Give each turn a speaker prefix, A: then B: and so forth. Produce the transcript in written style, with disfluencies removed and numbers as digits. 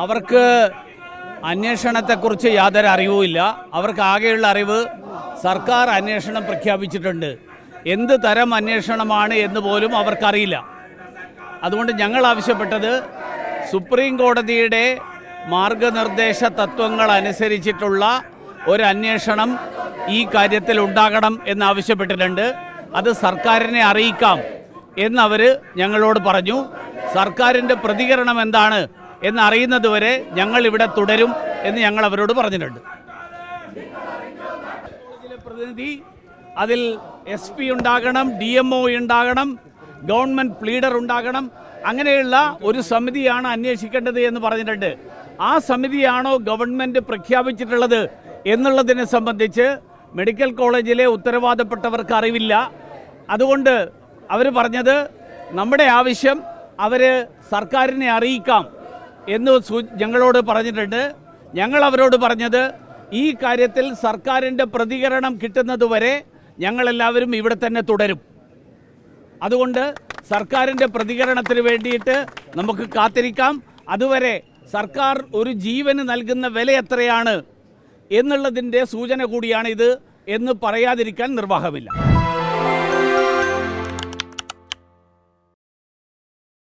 A: അവർക്ക് അന്വേഷണത്തെക്കുറിച്ച് യാതൊരു അറിവുമില്ല. അവർക്ക് ആകെയുള്ള അറിവ് സർക്കാർ അന്വേഷണം പ്രഖ്യാപിച്ചിട്ടുണ്ട്. എന്ത് തരം അന്വേഷണമാണ് എന്ന് പോലും അവർക്കറിയില്ല. അതുകൊണ്ട് ഞങ്ങൾ ആവശ്യപ്പെട്ടത് സുപ്രീം കോടതിയുടെ മാർഗനിർദ്ദേശ തത്വങ്ങൾ അനുസരിച്ചിട്ടുള്ള ഒരു അന്വേഷണം ഈ കാര്യത്തിൽ ഉണ്ടാകണം എന്നാവശ്യപ്പെട്ടിട്ടുണ്ട്. അത് സർക്കാരിനെ അറിയിക്കാം എന്നവർ ഞങ്ങളോട് പറഞ്ഞു. സർക്കാരിൻ്റെ പ്രതികരണം എന്താണ് എന്നറിയുന്നതുവരെ ഞങ്ങൾ ഇവിടെ തുടരും എന്ന് ഞങ്ങൾ അവരോട് പറഞ്ഞിട്ടുണ്ട്. പ്രതിനിധി അതിൽ SP ഉണ്ടാകണം, DMO ഉണ്ടാകണം, ഗവൺമെൻറ് പ്ലീഡർ ഉണ്ടാകണം. അങ്ങനെയുള്ള ഒരു സമിതിയാണ് അന്വേഷിക്കേണ്ടത് എന്ന് പറഞ്ഞിട്ടുണ്ട്. ആ സമിതിയാണോ ഗവൺമെൻറ് പ്രഖ്യാപിച്ചിട്ടുള്ളത് എന്നുള്ളതിനെ സംബന്ധിച്ച് മെഡിക്കൽ കോളേജിലെ ഉത്തരവാദപ്പെട്ടവർക്ക് അറിവില്ല. അതുകൊണ്ട് അവർ പറഞ്ഞത് നമ്മുടെ ആവശ്യം അവർ സർക്കാരിനെ അറിയിക്കാം എന്ന് ഞങ്ങളോട് പറഞ്ഞിട്ടുണ്ട്. ഞങ്ങൾ അവരോട് പറഞ്ഞത് ഈ കാര്യത്തിൽ സർക്കാരിൻ്റെ പ്രതികരണം കിട്ടുന്നതുവരെ ഞങ്ങളെല്ലാവരും ഇവിടെ തന്നെ തുടരും. അതുകൊണ്ട് സർക്കാരിൻ്റെ പ്രതികരണത്തിന് വേണ്ടിയിട്ട് നമുക്ക് കാത്തിരിക്കാം. അതുവരെ സർക്കാർ ഒരു ജീവന് നൽകുന്ന വില എത്രയാണ് എന്നുള്ളതിൻ്റെ സൂചന കൂടിയാണിത് എന്ന് പറയാതിരിക്കാൻ നിർവാഹമില്ല.